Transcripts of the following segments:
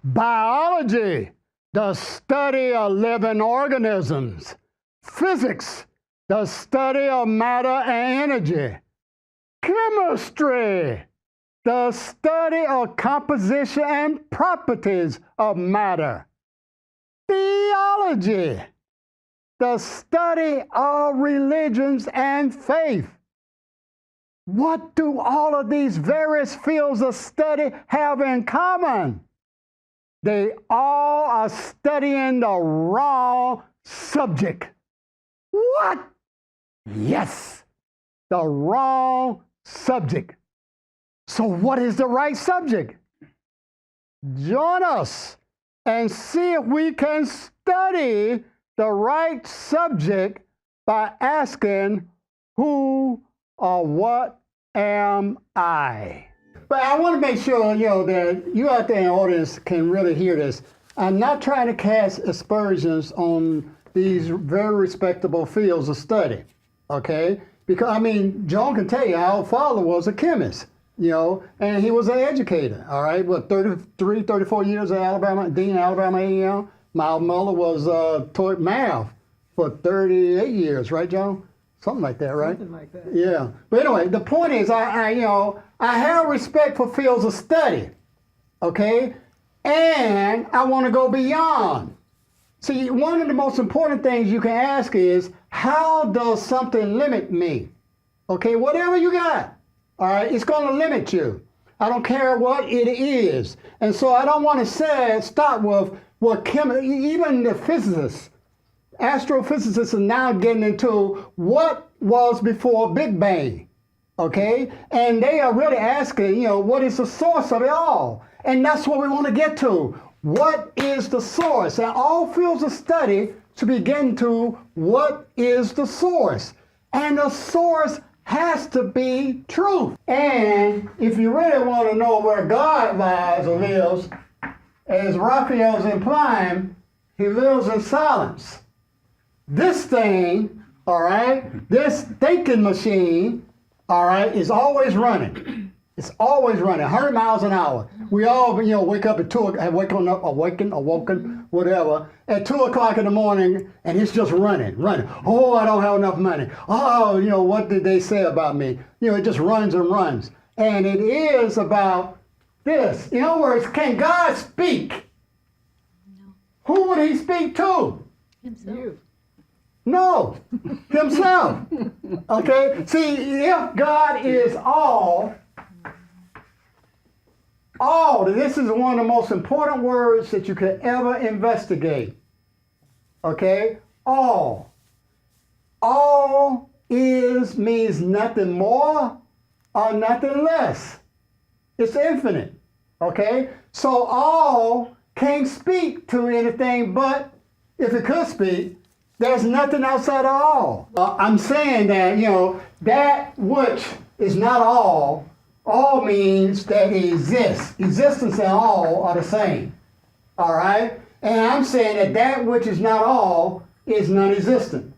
Biology, the study of living organisms. Physics, the study of matter and energy. Chemistry, the study of composition and properties of matter. Theology, the study of religions and faith. What do all of these various fields of study have in common? They all are studying the wrong subject. What? Yes, the wrong subject. So what is the right subject? Join us and see if we can study the right subject by asking, who or what am I? But I want to make sure, that you out there in the audience can really hear this. I'm not trying to cast aspersions on these very respectable fields of study, okay? Because, John can tell you our father was a chemist, and he was an educator, all right? 33, 34 years at Alabama, Dean of Alabama A&M. My mother was taught math for 38 years, right, John? Something like that, right? Something like that. Yeah. But anyway, the point is, I have respect for fields of study, okay? And I want to go beyond. See, one of the most important things you can ask is, how does something limit me? Okay, whatever you got, all right, it's going to limit you. I don't care what it is. And so I don't want to start with what even the physicists, astrophysicists are now getting into what was before Big Bang, okay? And they are really asking, what is the source of it all? And that's what we want to get to. What is the source? And all fields of study to be getting to what is the source. And the source has to be truth. And if you really want to know where God lies or lives, as Raphael's implying, he lives in silence. This thing, all right, this thinking machine, all right, is always running. It's always running, 100 miles an hour. We all, wake up at awoken, whatever, at 2 o'clock in the morning, and it's just running. Oh, I don't have enough money. Oh, what did they say about me? It just runs and runs. And it is about this. In other words, can God speak? No. Who would he speak to? Himself. You. No, himself. Okay? See, if God is all, this is one of the most important words that you could ever investigate. Okay? All. All means nothing more or nothing less. It's infinite. Okay? So all can't speak to anything, but if it could speak, there's nothing outside of all. I'm saying that, that which is not all means that it exists. Existence and all are the same. All right? And I'm saying that which is not all is non-existent.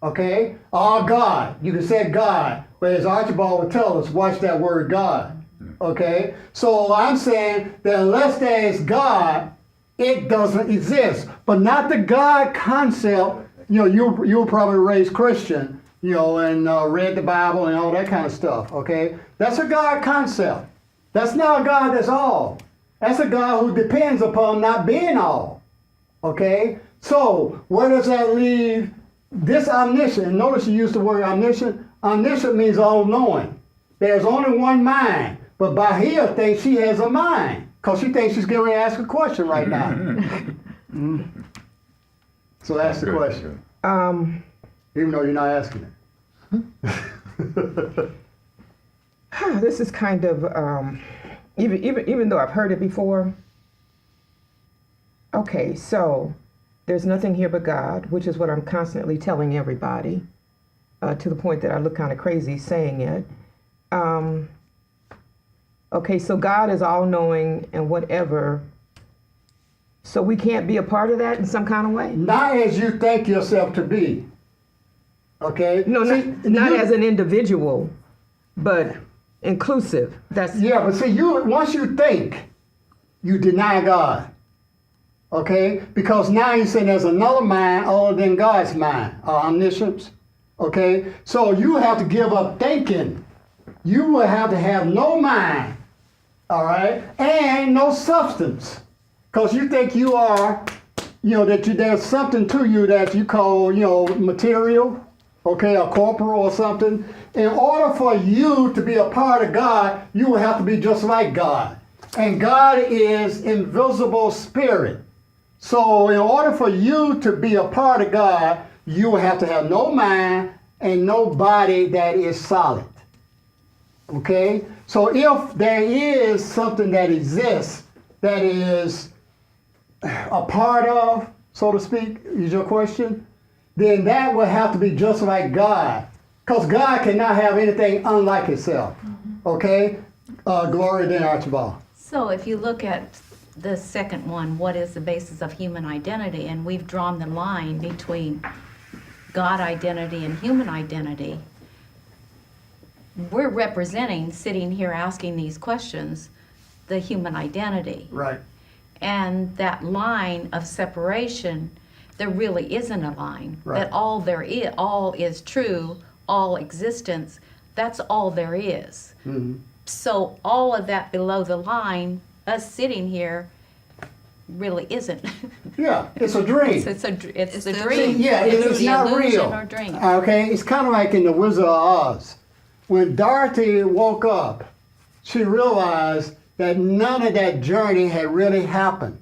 Okay? Or God. You can say God, but as Archibald would tell us, watch that word God. Okay? So I'm saying that unless there is God, it doesn't exist. But not the God concept. You were probably raised Christian, and read the Bible and all that kind of stuff, okay? That's a God concept. That's not a God that's all. That's a God who depends upon not being all, okay? So where does that leave this omniscient? Notice you use the word omniscient. Omniscient means all-knowing. There's only one mind, but Bahia thinks she has a mind because she thinks she's getting ready to ask a question right now. So ask the question. Even though you're not asking it. This is kind of, even though I've heard it before. Okay, so there's nothing here but God, which is what I'm constantly telling everybody, to the point that I look kind of crazy saying it. Okay, so God is all-knowing and whatever. So we can't be a part of that in some kind of way? Not as you think yourself to be. Okay? No, not as an individual, but inclusive. Yeah, but see, once you think, you deny God. Okay? Because now you're saying there's another mind other than God's mind, omniscience. Okay? So you have to give up thinking. You will have to have no mind, all right, and no substance. Because you think you are, there's something to you that you call, material, okay, or corporal or something. In order for you to be a part of God, you will have to be just like God. And God is invisible spirit. So in order for you to be a part of God, you will have to have no mind and no body that is solid. Okay? So if there is something that exists that is a part of, so to speak, is your question, then that will have to be just like God. Because God cannot have anything unlike itself. Okay? Gloria, then Archibald. So if you look at the second one, what is the basis of human identity? And we've drawn the line between God identity and human identity. We're representing, sitting here asking these questions, the human identity. Right. And that line of separation, there really isn't a line. Right. That all is true, all existence, that's all there is. Mm-hmm. So all of that below the line, us sitting here, really isn't. Yeah, it's a dream. It's a the dream. See, yeah, it's it's the not illusion real. or dream. Okay, it's kind of like in The Wizard of Oz. When Dorothy woke up, she realized that none of that journey had really happened.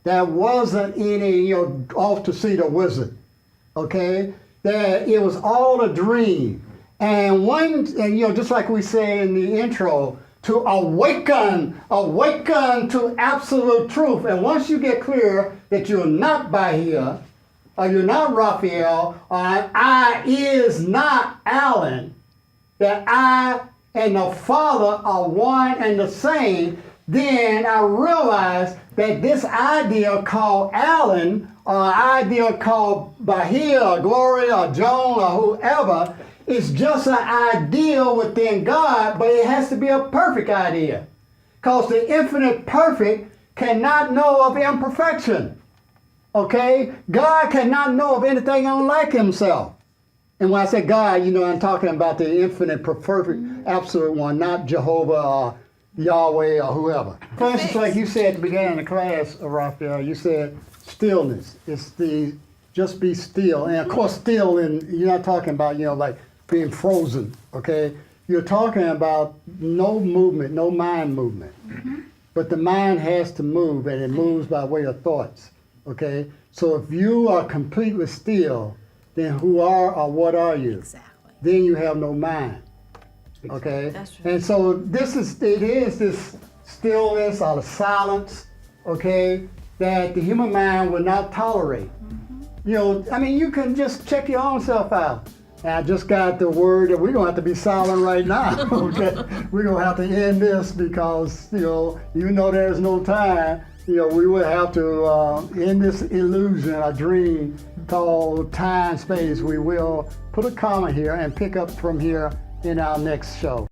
There wasn't any, off to see the wizard. Okay, that it was all a dream. And just like we say in the intro, to awaken to absolute truth. And once you get clear that you're not Bahia, or you're not Raphael, or I is not Alan, that I and the Father are one and the same, then I realize that this idea called Alan, or idea called Bahia, or Gloria, or Joan, or whoever, is just an idea within God, but it has to be a perfect idea. Because the infinite perfect cannot know of imperfection. Okay? God cannot know of anything unlike himself. And when I say God, I'm talking about the infinite, perfect, absolute one, not Jehovah or Yahweh or whoever. For instance, like you said at the beginning of the class, Raphael, you said stillness. It's the just be still. And of course, still, you're not talking about, like being frozen, okay? You're talking about no movement, no mind movement. But the mind has to move, and it moves by way of thoughts, okay? So if you are completely still, then who are or what are you? Exactly. Then you have no mind, okay? That's true. And so it is this stillness or the silence, okay, that the human mind will not tolerate. You can just check your own self out. And I just got the word that we're going to have to be silent right now, okay? We're going to have to end this because, even though there's no time, we will have to end this illusion, a dream called time, space. We will put a comma here and pick up from here in our next show.